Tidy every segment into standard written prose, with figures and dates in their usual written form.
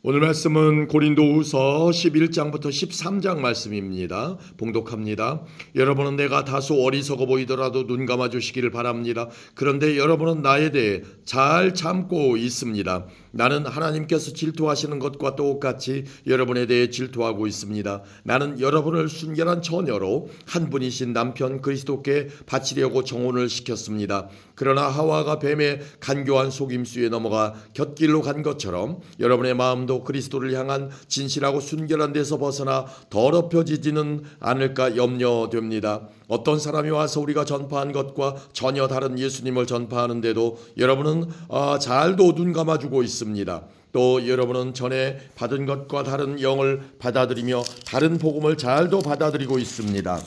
오늘 말씀은 고린도후서 11장부터 13장 말씀입니다. 봉독합니다. 여러분은 내가 다소 어리석어 보이더라도 눈 감아 주시기를 바랍니다. 그런데 여러분은 나에 대해 잘 참고 있습니다. 나는 하나님께서 질투하시는 것과 똑같이 여러분에 대해 질투하고 있습니다. 나는 여러분을 순결한 처녀로 한 분이신 남편 그리스도께 바치려고 정혼을 시켰습니다. 그러나 하와가 뱀의 간교한 속임수에 넘어가 곁길로 간 것처럼 여러분의 마음도 그리스도를 향한 진실하고 순결한 데서 벗어나 더럽혀지지는 않을까 염려됩니다. 어떤 사람이 와서 우리가 전파한 것과 전혀 다른 예수님을 전파하는데도 여러분은 잘도 눈 감아주고 있습니다. 또 여러분은 전에 받은 것과 다른 영을 받아들이며 다른 복음을 잘도 받아들이고 있습니다.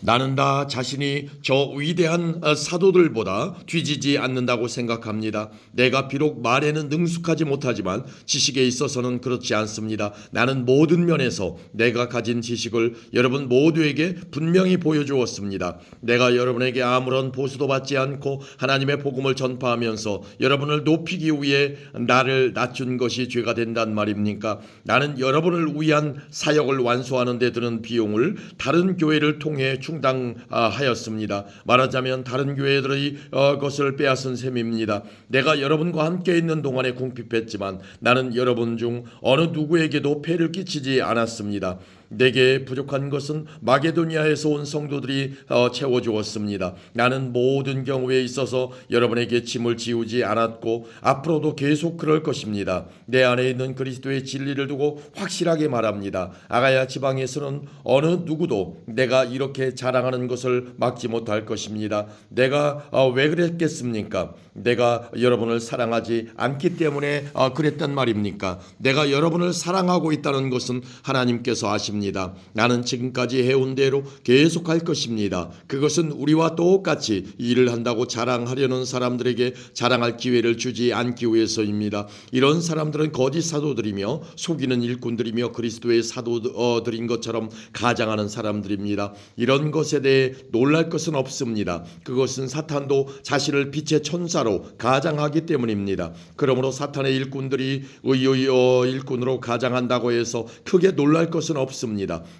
나는 다 자신이 저 위대한 사도들보다 뒤지지 않는다고 생각합니다. 내가 비록 말에는 능숙하지 못하지만 지식에 있어서는 그렇지 않습니다. 나는 모든 면에서 내가 가진 지식을 여러분 모두에게 분명히 보여주었습니다. 내가 여러분에게 아무런 보수도 받지 않고 하나님의 복음을 전파하면서 여러분을 높이기 위해 나를 낮춘 것이 죄가 된단 말입니까? 나는 여러분을 위한 사역을 완수하는 데 드는 비용을 다른 교회를 통해 충당하였습니다. 말하자면 다른 교회들의 것을 빼앗은 셈입니다. 내가 여러분과 함께 있는 동안에 궁핍했지만 나는 여러분 중 어느 누구에게도 폐를 끼치지 않았습니다. 내게 부족한 것은 마게도니아에서 온 성도들이 채워주었습니다. 나는 모든 경우에 있어서 여러분에게 짐을 지우지 않았고 앞으로도 계속 그럴 것입니다. 내 안에 있는 그리스도의 진리를 두고 확실하게 말합니다. 아가야 지방에서는 어느 누구도 내가 이렇게 자랑하는 것을 막지 못할 것입니다. 내가 왜 그랬겠습니까? 내가 여러분을 사랑하지 않기 때문에 그랬단 말입니까? 내가 여러분을 사랑하고 있다는 것은 하나님께서 아십니다. 나는 지금까지 해온 대로 계속할 것입니다. 그것은 우리와 똑같이 일을 한다고 자랑하려는 사람들에게 자랑할 기회를 주지 않기 위해서입니다. 이런 사람들은 거짓 사도들이며 속이는 일꾼들이며 그리스도의 사도들인 것처럼 가장하는 사람들입니다. 이런 것에 대해 놀랄 것은 없습니다. 그것은 사탄도 자신을 빛의 천사로 가장하기 때문입니다. 그러므로 사탄의 일꾼들이 의의 일꾼으로 가장한다고 해서 크게 놀랄 것은 없습니다.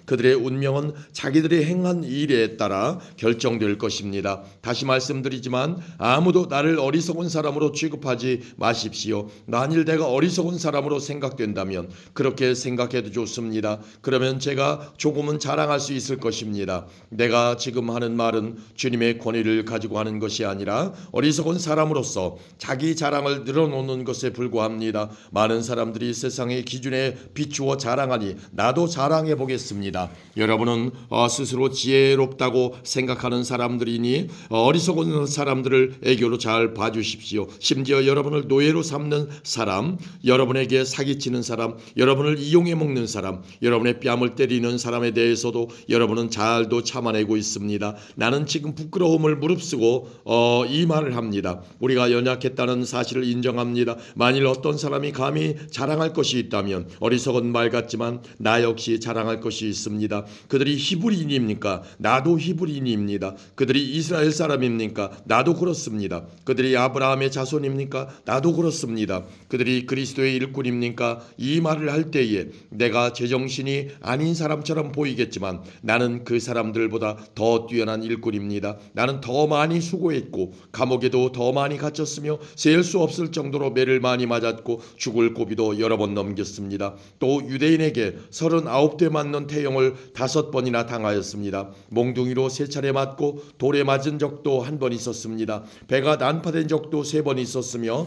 그들의 운명은 자기들이 행한 일에 따라 결정될 것입니다. 다시 말씀드리지만 아무도 나를 어리석은 사람으로 취급하지 마십시오. 만일 내가 어리석은 사람으로 생각된다면 그렇게 생각해도 좋습니다. 그러면 제가 조금은 자랑할 수 있을 것입니다. 내가 지금 하는 말은 주님의 권위를 가지고 하는 것이 아니라 어리석은 사람으로서 자기 자랑을 늘어놓는 것에 불과합니다. 많은 사람들이 세상의 기준에 비추어 자랑하니 나도 자랑해 보겠습니다. 여러분은 스스로 지혜롭다고 생각하는 사람들이니 어리석은 사람들을 애교로 잘 봐주십시오. 심지어 여러분을 노예로 삼는 사람, 여러분에게 사기치는 사람, 여러분을 이용해 먹는 사람, 여러분의 뺨을 때리는 사람에 대해서도 여러분은 잘도 참아내고 있습니다. 나는 지금 부끄러움을 무릅쓰고 이 말을 합니다. 우리가 연약했다는 사실을 인정합니다. 만일 어떤 사람이 감히 자랑할 것이 있다면 어리석은 말 같지만 나 역시 자랑할 것이 있습니다. 그들이 히브리인입니까? 나도 히브리인입니다. 그들이 이스라엘 사람입니까? 나도 그렇습니다. 그들이 아브라함의 자손입니까? 나도 그렇습니다. 그들이 그리스도의 일꾼입니까? 이 말을 할 때에 내가 제정신이 아닌 사람처럼 보이겠지만 나는 그 사람들보다 더 뛰어난 일꾼입니다. 나는 더 많이 수고했고 감옥에도 더 많이 갇혔으며 셀 수 없을 정도로 매를 많이 맞았고 죽을 고비도 여러 번 넘겼습니다. 또 유대인에게 39대 맞는 태형을 5번이나 당하였습니다. 몽둥이로 3차례 맞고 돌에 맞은 적도 한 번 있었습니다. 배가 난파된 적도 3번 있었으며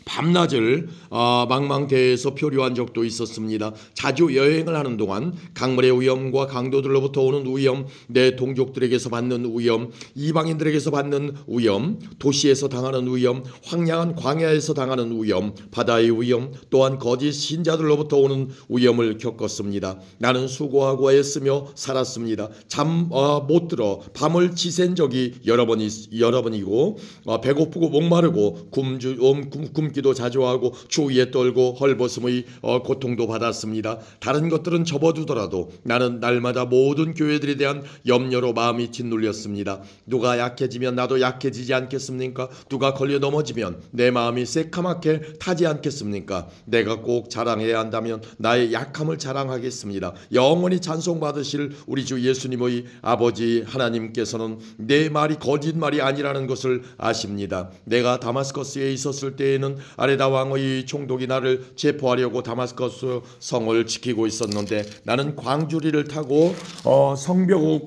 밤낮을 망망대해에서 표류한 적도 있었습니다. 자주 여행을 하는 동안 강물의 위험과 강도들로부터 오는 위험, 내 동족들에게서 받는 위험, 이방인들에게서 받는 위험, 도시에서 당하는 위험, 황량한 광야에서 당하는 위험, 바다의 위험, 또한 거짓 신자들로부터 오는 위험을 겪었습니다. 나는 수고하고 애쓰며 살았습니다. 잠 못 들어 밤을 지샌 적이 여러 번이고 배고프고 목마르고 굶기 굶기도 자주 하고 추위에 떨고 헐벗음의 고통도 받았습니다. 다른 것들은 접어두더라도 나는 날마다 모든 교회들에 대한 염려로 마음이 짓눌렸습니다. 누가 약해지면 나도 약해지지 않겠습니까? 누가 걸려 넘어지면 내 마음이 새카맣게 타지 않겠습니까? 내가 꼭 자랑해야 한다면 나의 약함을 자랑하겠습니다. 영원히 찬송받으실 우리 주 예수님의 아버지 하나님께서는 내 말이 거짓말이 아니라는 것을 아십니다. 내가 다마스커스에 있었을 때에는 아레다 왕의 총독이 나를 체포하려고 다마스커스 성을 지키고 있었는데 나는 광주리를 타고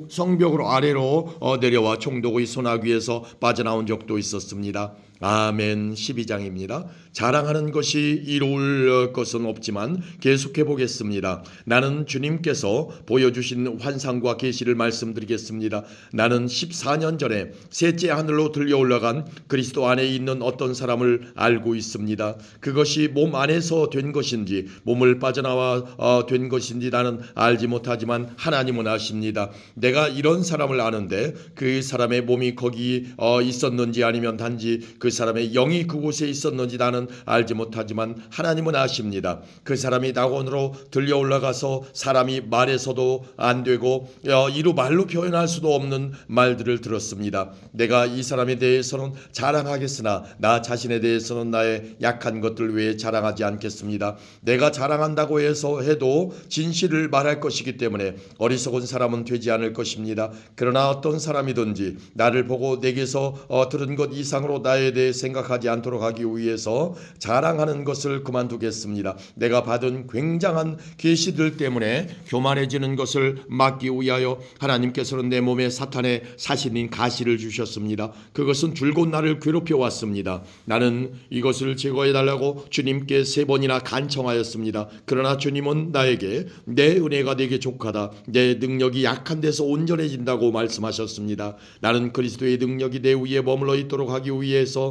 성벽으로 아래로 내려와 총독의 소나귀에서 빠져나온 적도 있었습니다. 아멘. 12장입니다. 자랑하는 것이 이룰 것은 없지만 계속해 보겠습니다. 나는 주님께서 보여주신 환상과 계시를 말씀드리겠습니다. 나는 14년 전에 셋째 하늘로 들려 올라간 그리스도 안에 있는 어떤 사람을 알고 있습니다. 그것이 몸 안에서 된 것인지 몸을 빠져나와 된 것인지 나는 알지 못하지만 하나님은 아십니다. 내가 이런 사람을 아는데 그 사람의 몸이 거기 있었는지 아니면 단지 그 사람의 영이 그곳에 있었는지 나는 알지 못하지만 하나님은 아십니다. 그 사람이 낙원으로 들려 올라가서 사람이 말해서도 안 되고 이루 말로 표현할 수도 없는 말들을 들었습니다. 내가 이 사람에 대해서는 자랑하겠으나 나 자신에 대해서는 나의 약한 것들 외에 자랑하지 않겠습니다. 내가 자랑한다고 해도 진실을 말할 것이기 때문에 어리석은 사람은 되지 않을 것입니다. 그러나 어떤 사람이든지 나를 보고 내게서 들은 것 이상으로 나에 대해 생각하지 않도록 하기 위해서 자랑하는 것을 그만두겠습니다. 내가 받은 굉장한 계시들 때문에 교만해지는 것을 막기 위하여 하나님께서는 내 몸에 사탄의 사신인 가시를 주셨습니다. 그것은 줄곧 나를 괴롭혀 왔습니다. 나는 이것을 제거해달라고 주님께 3번이나 간청하였습니다. 그러나 주님은 나에게 내 은혜가 내게 족하다, 내 능력이 약한 데서 온전해진다고 말씀하셨습니다. 나는 그리스도의 능력이 내 위에 머물러 있도록 하기 위해서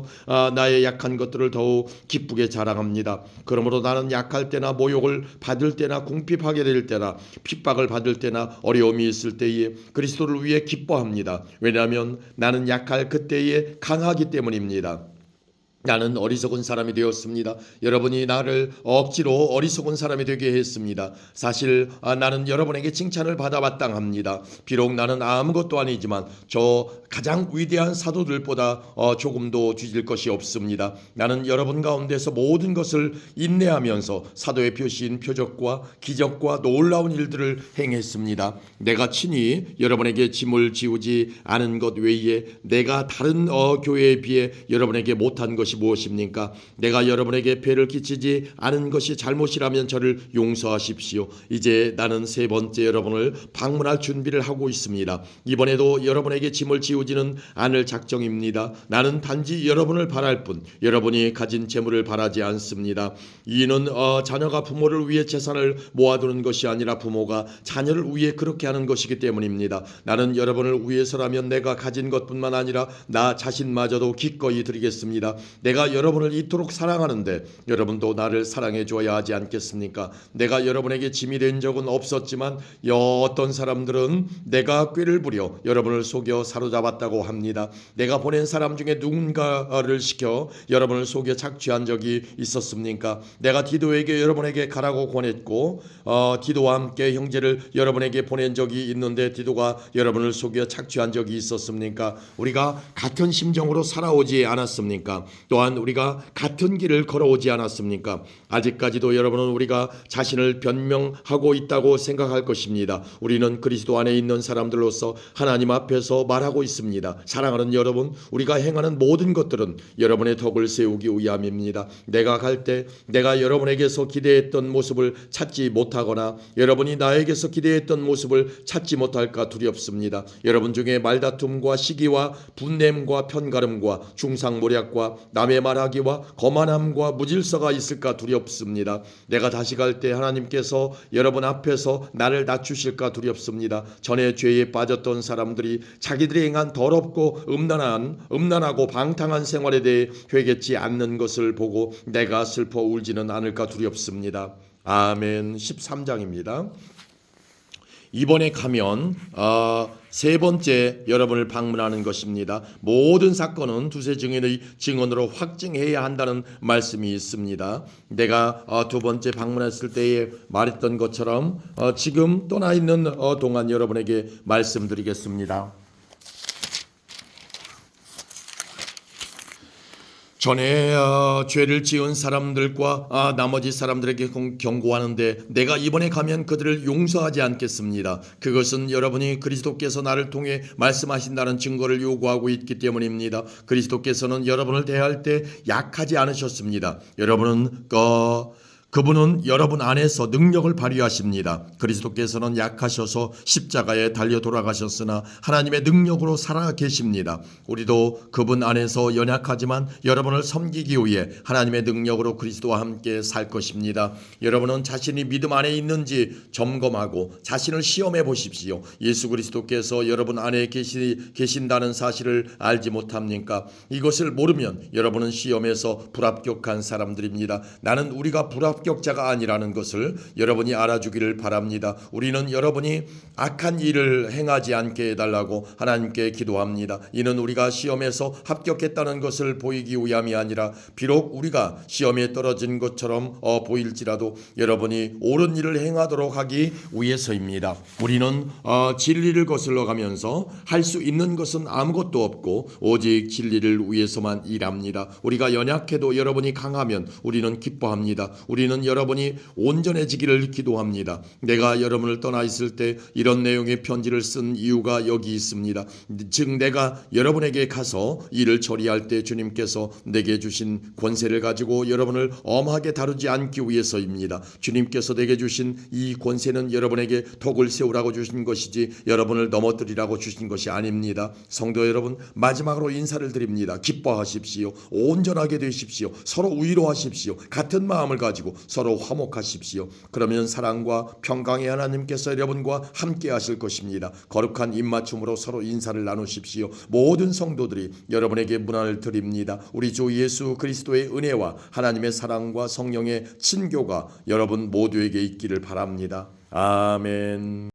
나의 약한 것들을 더욱 기쁘게 자랑합니다. 그러므로 나는 약할 때나 모욕을 받을 때나 궁핍하게 될 때나 핍박을 받을 때나 어려움이 있을 때에 그리스도를 위해 기뻐합니다. 왜냐하면 나는 약할 그때에 강하기 때문입니다. 나는 어리석은 사람이 되었습니다. 여러분이 나를 억지로 어리석은 사람이 되게 했습니다. 사실 나는 여러분에게 칭찬을 받아 마땅합니다. 비록 나는 아무것도 아니지만 저 가장 위대한 사도들보다 조금도 뒤질 것이 없습니다. 나는 여러분 가운데서 모든 것을 인내하면서 사도의 표시인 표적과 기적과 놀라운 일들을 행했습니다. 내가 친히 여러분에게 짐을 지우지 않은 것 외에 내가 다른 교회에 비해 여러분에게 못한 것이 무엇입니까? 내가 여러분에게 폐를 끼치지 않은 것이 잘못이라면 저를 용서하십시오. 이제 나는 3번째 여러분을 방문할 준비를 하고 있습니다. 이번에도 여러분에게 짐을 지우지는 않을 작정입니다. 나는 단지 여러분을 바랄 뿐 여러분이 가진 재물을 바라지 않습니다. 이는 자녀가 부모를 위해 재산을 모아두는 것이 아니라 부모가 자녀를 위해 그렇게 하는 것이기 때문입니다. 나는 여러분을 위해서라면 내가 가진 것뿐만 아니라 나 자신마저도 기꺼이 드리겠습니다. 내가 여러분을 이토록 사랑하는데 여러분도 나를 사랑해 줘야 하지 않겠습니까? 내가 여러분에게 짐이 된 적은 없었지만 어떤 사람들은 내가 꾀를 부려 여러분을 속여 사로잡았다고 합니다. 내가 보낸 사람 중에 누군가를 시켜 여러분을 속여 착취한 적이 있었습니까? 내가 디도에게 여러분에게 가라고 권했고 디도와 함께 형제를 여러분에게 보낸 적이 있는데 디도가 여러분을 속여 착취한 적이 있었습니까? 우리가 같은 심정으로 살아오지 않았습니까? 또한 우리가 같은 길을 걸어오지 않았습니까? 아직까지도 여러분은 우리가 자신을 변명하고 있다고 생각할 것입니다. 우리는 그리스도 안에 있는 사람들로서 하나님 앞에서 말하고 있습니다. 사랑하는 여러분, 우리가 행하는 모든 것들은 여러분의 덕을 세우기 위함입니다. 내가 갈 때 내가 여러분에게서 기대했던 모습을 찾지 못하거나 여러분이 나에게서 기대했던 모습을 찾지 못할까 두렵습니다. 여러분 중에 말다툼과 시기와 분냄과 편가름과 중상모략과 남의 말하기와 거만함과 무질서가 있을까 두렵습니다. 내가 다시 갈 때 하나님께서 여러분 앞에서 나를 낮추실까 두렵습니다. 전에 죄에 빠졌던 사람들이 자기들이 행한 더럽고 음란하고 방탕한 생활에 대해 회개치 않는 것을 보고 내가 슬퍼 울지는 않을까 두렵습니다. 아멘. 13장입니다. 이번에 가면 세 번째 여러분을 방문하는 것입니다. 모든 사건은 두세 증인의 증언으로 확증해야 한다는 말씀이 있습니다. 내가 두 번째 방문했을 때에 말했던 것처럼 지금 떠나 있는 동안 여러분에게 말씀드리겠습니다. 전에 죄를 지은 사람들과 나머지 사람들에게 경고하는데 내가 이번에 가면 그들을 용서하지 않겠습니다. 그것은 여러분이 그리스도께서 나를 통해 말씀하신다는 증거를 요구하고 있기 때문입니다. 그리스도께서는 여러분을 대할 때 약하지 않으셨습니다. 그분은 여러분 안에서 능력을 발휘하십니다. 그리스도께서는 약하셔서 십자가에 달려 돌아가셨으나 하나님의 능력으로 살아 계십니다. 우리도 그분 안에서 연약하지만 여러분을 섬기기 위해 하나님의 능력으로 그리스도와 함께 살 것입니다. 여러분은 자신이 믿음 안에 있는지 점검하고 자신을 시험해 보십시오. 예수 그리스도께서 여러분 안에 계신다는 사실을 알지 못합니까? 이것을 모르면 여러분은 시험에서 불합격한 사람들입니다. 나는 우리가 불합격자가 아니라는 것을 여러분이 알아주기를 바랍니다. 우리는 여러분이 악한 일을 행하지 않게 해달라고 하나님께 기도합니다. 이는 우리가 시험에서 합격했다는 것을 보이기 위함이 아니라 비록 우리가 시험에 떨어진 것처럼 보일지라도 여러분이 옳은 일을 행하도록 하기 위해서입니다. 우리는 진리를 거슬러 가면서 할 수 있는 것은 아무것도 없고 오직 진리를 위해서만 일합니다. 우리가 연약해도 여러분이 강하면 우리는 기뻐합니다. 우리는 여러분이 온전해지기를 기도합니다. 내가 여러분을 떠나 있을 때 이런 내용의 편지를 쓴 이유가 여기 있습니다. 즉 내가 여러분에게 가서 일을 처리할 때 주님께서 내게 주신 권세를 가지고 여러분을 엄하게 다루지 않기 위해서입니다. 주님께서 내게 주신 이 권세는 여러분에게 덕을 세우라고 주신 것이지 여러분을 넘어뜨리라고 주신 것이 아닙니다. 성도 여러분, 마지막으로 인사를 드립니다. 기뻐하십시오. 온전하게 되십시오. 서로 위로하십시오. 같은 마음을 가지고 서로 화목하십시오. 그러면 사랑과 평강의 하나님께서 여러분과 함께 하실 것입니다. 거룩한 입맞춤으로 서로 인사를 나누십시오. 모든 성도들이 여러분에게 문안을 드립니다. 우리 주 예수 그리스도의 은혜와 하나님의 사랑과 성령의 친교가 여러분 모두에게 있기를 바랍니다. 아멘.